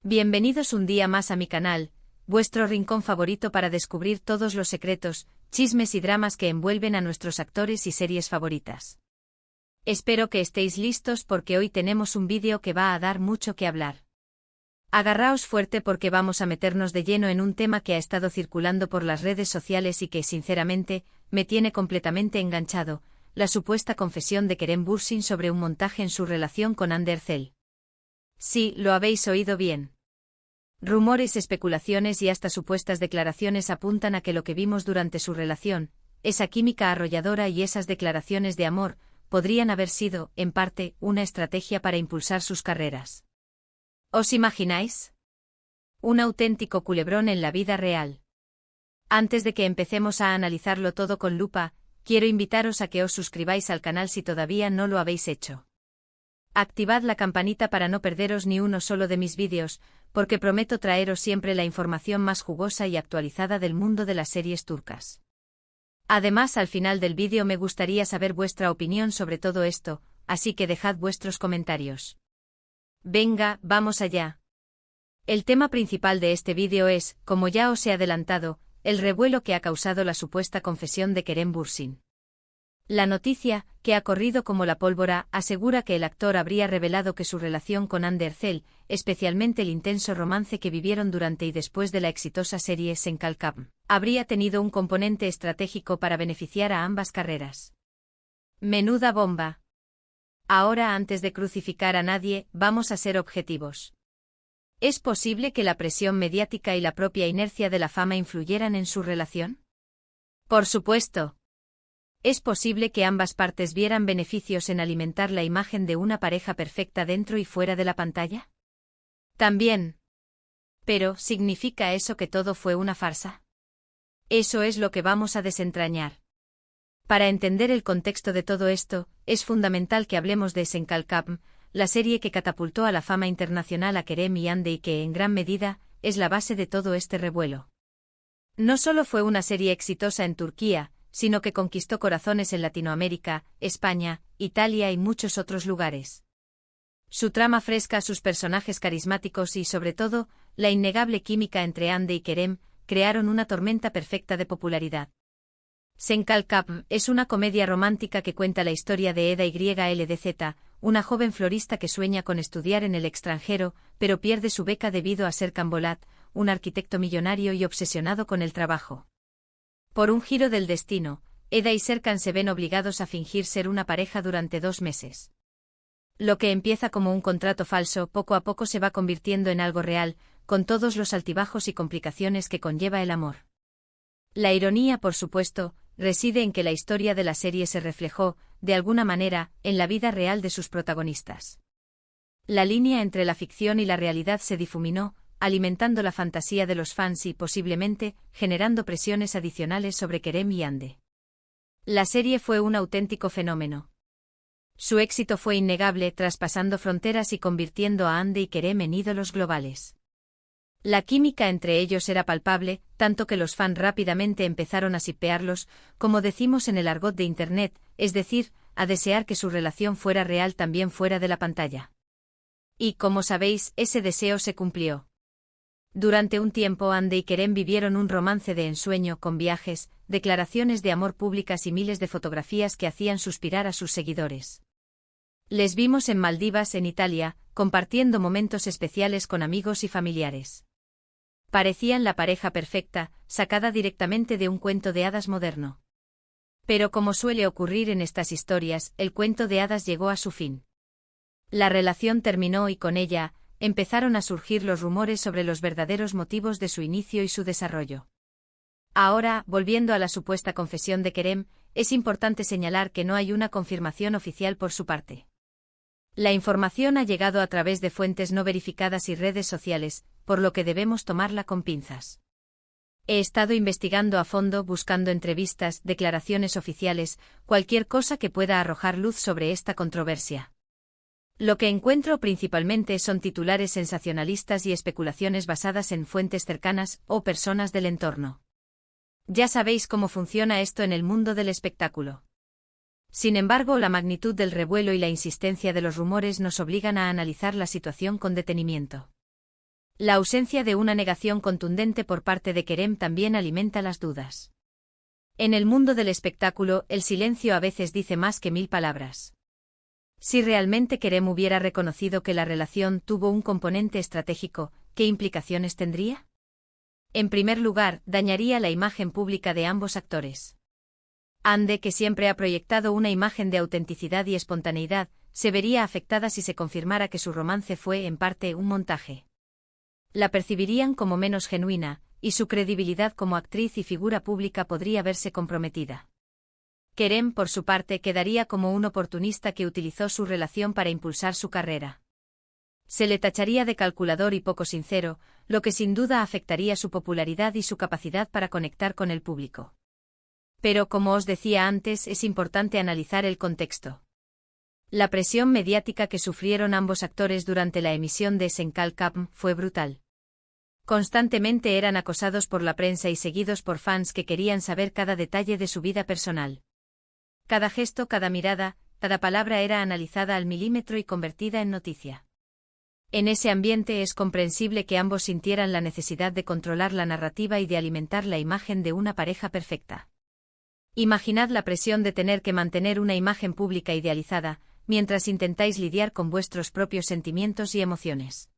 Bienvenidos un día más a mi canal, vuestro rincón favorito para descubrir todos los secretos, chismes y dramas que envuelven a nuestros actores y series favoritas. Espero que estéis listos porque hoy tenemos un vídeo que va a dar mucho que hablar. Agarraos fuerte porque vamos a meternos de lleno en un tema que ha estado circulando por las redes sociales y que, sinceramente, me tiene completamente enganchado, la supuesta confesión de Kerem Bürsin sobre un montaje en su relación con Hande Erçel. Sí, lo habéis oído bien. Rumores, especulaciones y hasta supuestas declaraciones apuntan a que lo que vimos durante su relación, esa química arrolladora y esas declaraciones de amor, podrían haber sido, en parte, una estrategia para impulsar sus carreras. ¿Os imagináis? Un auténtico culebrón en la vida real. Antes de que empecemos a analizarlo todo con lupa, quiero invitaros a que os suscribáis al canal si todavía no lo habéis hecho. Activad la campanita para no perderos ni uno solo de mis vídeos, porque prometo traeros siempre la información más jugosa y actualizada del mundo de las series turcas. Además, al final del vídeo me gustaría saber vuestra opinión sobre todo esto, así que dejad vuestros comentarios. Venga, vamos allá. El tema principal de este vídeo es, como ya os he adelantado, el revuelo que ha causado la supuesta confesión de Kerem Bürsin. La noticia, que ha corrido como la pólvora, asegura que el actor habría revelado que su relación con Hande Erçel, especialmente el intenso romance que vivieron durante y después de la exitosa serie Sen Kalkam, habría tenido un componente estratégico para beneficiar a ambas carreras. ¡Menuda bomba! Ahora, antes de crucificar a nadie, vamos a ser objetivos. ¿Es posible que la presión mediática y la propia inercia de la fama influyeran en su relación? Por supuesto. ¿Es posible que ambas partes vieran beneficios en alimentar la imagen de una pareja perfecta dentro y fuera de la pantalla? También. Pero, ¿significa eso que todo fue una farsa? Eso es lo que vamos a desentrañar. Para entender el contexto de todo esto, es fundamental que hablemos de Sen Kalkam, la serie que catapultó a la fama internacional a Kerem y Hande y que, en gran medida, es la base de todo este revuelo. No solo fue una serie exitosa en Turquía, sino que conquistó corazones en Latinoamérica, España, Italia y muchos otros lugares. Su trama fresca, sus personajes carismáticos y, sobre todo, la innegable química entre Hande y Kerem, crearon una tormenta perfecta de popularidad. Sen Kalkam es una comedia romántica que cuenta la historia de Eda YLDZ, una joven florista que sueña con estudiar en el extranjero, pero pierde su beca debido a Serkan Bolat, un arquitecto millonario y obsesionado con el trabajo. Por un giro del destino, Eda y Serkan se ven obligados a fingir ser una pareja durante 2 meses. Lo que empieza como un contrato falso, poco a poco se va convirtiendo en algo real, con todos los altibajos y complicaciones que conlleva el amor. La ironía, por supuesto, reside en que la historia de la serie se reflejó, de alguna manera, en la vida real de sus protagonistas. La línea entre la ficción y la realidad se difuminó, alimentando la fantasía de los fans y, posiblemente, generando presiones adicionales sobre Kerem y Hande. La serie fue un auténtico fenómeno. Su éxito fue innegable, traspasando fronteras y convirtiendo a Hande y Kerem en ídolos globales. La química entre ellos era palpable, tanto que los fans rápidamente empezaron a shippearlos, como decimos en el argot de Internet, es decir, a desear que su relación fuera real también fuera de la pantalla. Y, como sabéis, ese deseo se cumplió. Durante un tiempo Hande y Kerem vivieron un romance de ensueño con viajes, declaraciones de amor públicas y miles de fotografías que hacían suspirar a sus seguidores. Les vimos en Maldivas, en Italia, compartiendo momentos especiales con amigos y familiares. Parecían la pareja perfecta, sacada directamente de un cuento de hadas moderno. Pero como suele ocurrir en estas historias, el cuento de hadas llegó a su fin. La relación terminó y con ella, empezaron a surgir los rumores sobre los verdaderos motivos de su inicio y su desarrollo. Ahora, volviendo a la supuesta confesión de Kerem, es importante señalar que no hay una confirmación oficial por su parte. La información ha llegado a través de fuentes no verificadas y redes sociales, por lo que debemos tomarla con pinzas. He estado investigando a fondo, buscando entrevistas, declaraciones oficiales, cualquier cosa que pueda arrojar luz sobre esta controversia. Lo que encuentro principalmente son titulares sensacionalistas y especulaciones basadas en fuentes cercanas o personas del entorno. Ya sabéis cómo funciona esto en el mundo del espectáculo. Sin embargo, la magnitud del revuelo y la insistencia de los rumores nos obligan a analizar la situación con detenimiento. La ausencia de una negación contundente por parte de Kerem también alimenta las dudas. En el mundo del espectáculo, el silencio a veces dice más que 1000 palabras. Si realmente Kerem hubiera reconocido que la relación tuvo un componente estratégico, ¿qué implicaciones tendría? En primer lugar, dañaría la imagen pública de ambos actores. Hande, que siempre ha proyectado una imagen de autenticidad y espontaneidad, se vería afectada si se confirmara que su romance fue, en parte, un montaje. La percibirían como menos genuina, y su credibilidad como actriz y figura pública podría verse comprometida. Kerem, por su parte, quedaría como un oportunista que utilizó su relación para impulsar su carrera. Se le tacharía de calculador y poco sincero, lo que sin duda afectaría su popularidad y su capacidad para conectar con el público. Pero, como os decía antes, es importante analizar el contexto. La presión mediática que sufrieron ambos actores durante la emisión de Senkal Kapm fue brutal. Constantemente eran acosados por la prensa y seguidos por fans que querían saber cada detalle de su vida personal. Cada gesto, cada mirada, cada palabra era analizada al milímetro y convertida en noticia. En ese ambiente es comprensible que ambos sintieran la necesidad de controlar la narrativa y de alimentar la imagen de una pareja perfecta. Imaginad la presión de tener que mantener una imagen pública idealizada, mientras intentáis lidiar con vuestros propios sentimientos y emociones.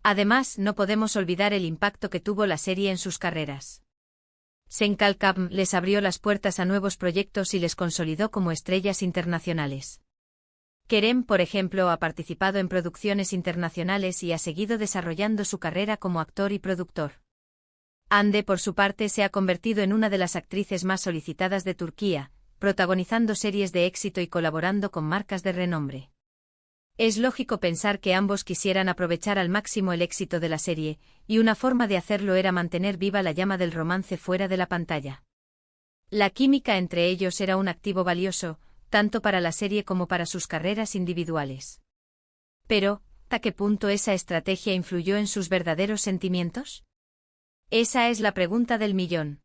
Además, no podemos olvidar el impacto que tuvo la serie en sus carreras. Senkal Kapm les abrió las puertas a nuevos proyectos y les consolidó como estrellas internacionales. Kerem, por ejemplo, ha participado en producciones internacionales y ha seguido desarrollando su carrera como actor y productor. Hande, por su parte, se ha convertido en una de las actrices más solicitadas de Turquía, protagonizando series de éxito y colaborando con marcas de renombre. Es lógico pensar que ambos quisieran aprovechar al máximo el éxito de la serie, y una forma de hacerlo era mantener viva la llama del romance fuera de la pantalla. La química entre ellos era un activo valioso, tanto para la serie como para sus carreras individuales. Pero, ¿hasta qué punto esa estrategia influyó en sus verdaderos sentimientos? Esa es la pregunta del millón.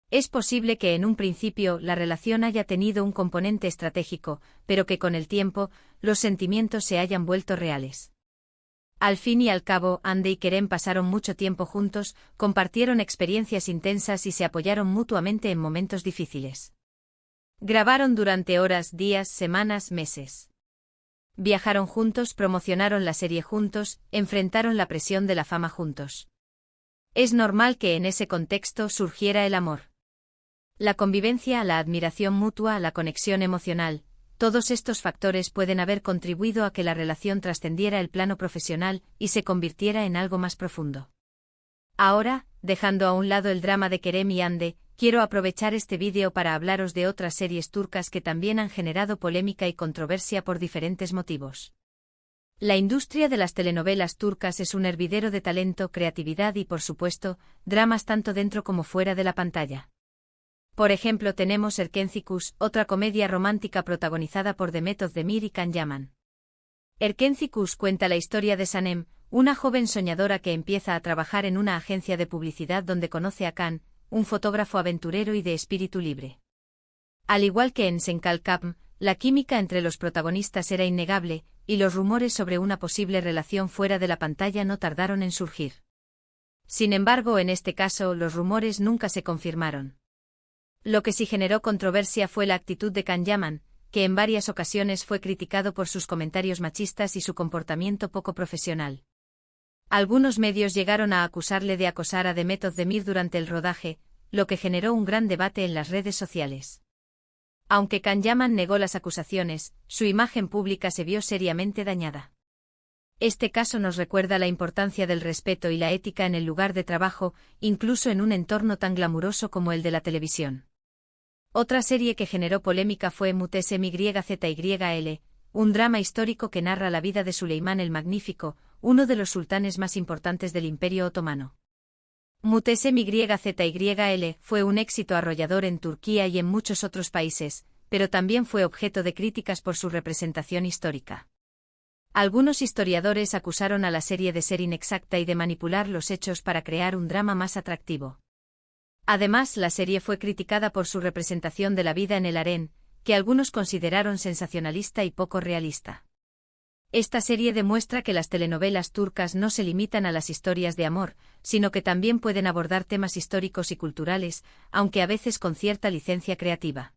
Es posible que en un principio la relación haya tenido un componente estratégico, pero que con el tiempo, los sentimientos se hayan vuelto reales. Al fin y al cabo, Hande y Kerem pasaron mucho tiempo juntos, compartieron experiencias intensas y se apoyaron mutuamente en momentos difíciles. Grabaron durante horas, días, semanas, meses. Viajaron juntos, promocionaron la serie juntos, enfrentaron la presión de la fama juntos. Es normal que en ese contexto surgiera el amor. La convivencia, la admiración mutua, la conexión emocional, todos estos factores pueden haber contribuido a que la relación trascendiera el plano profesional y se convirtiera en algo más profundo. Ahora, dejando a un lado el drama de Kerem y Hande, quiero aprovechar este vídeo para hablaros de otras series turcas que también han generado polémica y controversia por diferentes motivos. La industria de las telenovelas turcas es un hervidero de talento, creatividad y, por supuesto, dramas tanto dentro como fuera de la pantalla. Por ejemplo, tenemos Erkenci, otra comedia romántica protagonizada por Demet Özdemir y Can Yaman. Erkenci cuenta la historia de Sanem, una joven soñadora que empieza a trabajar en una agencia de publicidad donde conoce a Can, un fotógrafo aventurero y de espíritu libre. Al igual que en Senkal Kapm, la química entre los protagonistas era innegable, y los rumores sobre una posible relación fuera de la pantalla no tardaron en surgir. Sin embargo, en este caso, los rumores nunca se confirmaron. Lo que sí generó controversia fue la actitud de Can Yaman, que en varias ocasiones fue criticado por sus comentarios machistas y su comportamiento poco profesional. Algunos medios llegaron a acusarle de acosar a Demet Özdemir durante el rodaje, lo que generó un gran debate en las redes sociales. Aunque Can Yaman negó las acusaciones, su imagen pública se vio seriamente dañada. Este caso nos recuerda la importancia del respeto y la ética en el lugar de trabajo, incluso en un entorno tan glamuroso como el de la televisión. Otra serie que generó polémica fue Muhteşem Yzyl, un drama histórico que narra la vida de Suleimán el Magnífico, uno de los sultanes más importantes del Imperio Otomano. Muhteşem Yzyl fue un éxito arrollador en Turquía y en muchos otros países, pero también fue objeto de críticas por su representación histórica. Algunos historiadores acusaron a la serie de ser inexacta y de manipular los hechos para crear un drama más atractivo. Además, la serie fue criticada por su representación de la vida en el harén, que algunos consideraron sensacionalista y poco realista. Esta serie demuestra que las telenovelas turcas no se limitan a las historias de amor, sino que también pueden abordar temas históricos y culturales, aunque a veces con cierta licencia creativa.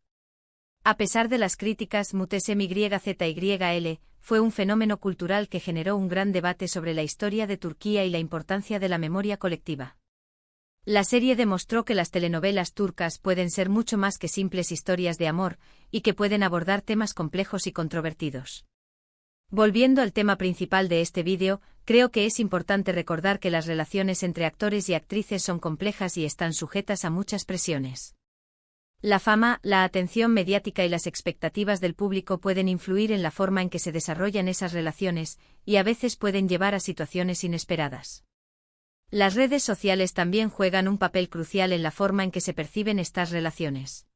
A pesar de las críticas, Muhteşem Yzyl fue un fenómeno cultural que generó un gran debate sobre la historia de Turquía y la importancia de la memoria colectiva. La serie demostró que las telenovelas turcas pueden ser mucho más que simples historias de amor, y que pueden abordar temas complejos y controvertidos. Volviendo al tema principal de este vídeo, creo que es importante recordar que las relaciones entre actores y actrices son complejas y están sujetas a muchas presiones. La fama, la atención mediática y las expectativas del público pueden influir en la forma en que se desarrollan esas relaciones, y a veces pueden llevar a situaciones inesperadas. Las redes sociales también juegan un papel crucial en la forma en que se perciben estas relaciones.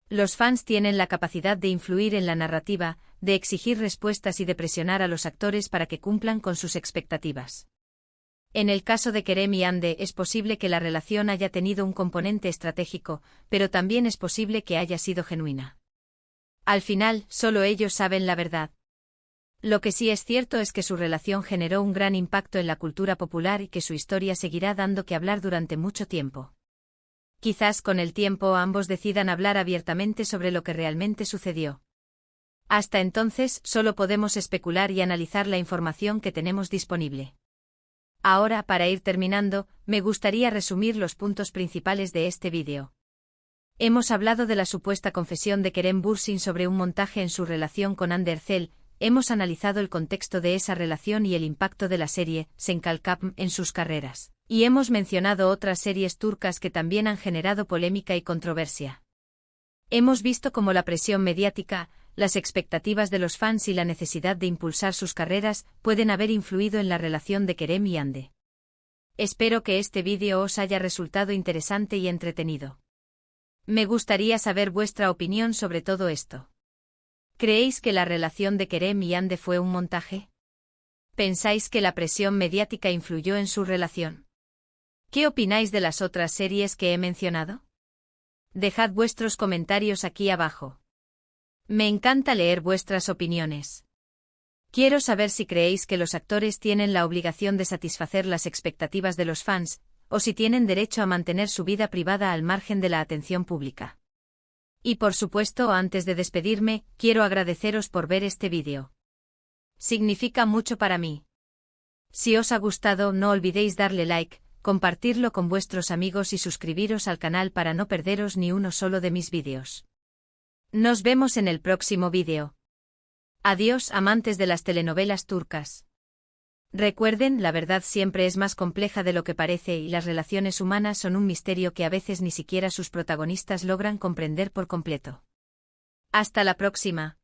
Los fans tienen la capacidad de influir en la narrativa, de exigir respuestas y de presionar a los actores para que cumplan con sus expectativas. En el caso de Kerem y Hande es posible que la relación haya tenido un componente estratégico, pero también es posible que haya sido genuina. Al final, solo ellos saben la verdad. Lo que sí es cierto es que su relación generó un gran impacto en la cultura popular y que su historia seguirá dando que hablar durante mucho tiempo. Quizás con el tiempo ambos decidan hablar abiertamente sobre lo que realmente sucedió. Hasta entonces, solo podemos especular y analizar la información que tenemos disponible. Ahora, para ir terminando, me gustaría resumir los puntos principales de este vídeo. Hemos hablado de la supuesta confesión de Kerem Bürsin sobre un montaje en su relación con Hande Erçel, hemos analizado el contexto de esa relación y el impacto de la serie Senkalkapm en sus carreras, y hemos mencionado otras series turcas que también han generado polémica y controversia. Hemos visto cómo la presión mediática, las expectativas de los fans y la necesidad de impulsar sus carreras pueden haber influido en la relación de Kerem y Hande. Espero que este vídeo os haya resultado interesante y entretenido. Me gustaría saber vuestra opinión sobre todo esto. ¿Creéis que la relación de Kerem y Hande fue un montaje? ¿Pensáis que la presión mediática influyó en su relación? ¿Qué opináis de las otras series que he mencionado? Dejad vuestros comentarios aquí abajo. Me encanta leer vuestras opiniones. Quiero saber si creéis que los actores tienen la obligación de satisfacer las expectativas de los fans, o si tienen derecho a mantener su vida privada al margen de la atención pública. Y por supuesto, antes de despedirme, quiero agradeceros por ver este vídeo. Significa mucho para mí. Si os ha gustado, no olvidéis darle like, compartirlo con vuestros amigos y suscribiros al canal para no perderos ni uno solo de mis vídeos. Nos vemos en el próximo vídeo. Adiós, amantes de las telenovelas turcas. Recuerden, la verdad siempre es más compleja de lo que parece y las relaciones humanas son un misterio que a veces ni siquiera sus protagonistas logran comprender por completo. Hasta la próxima.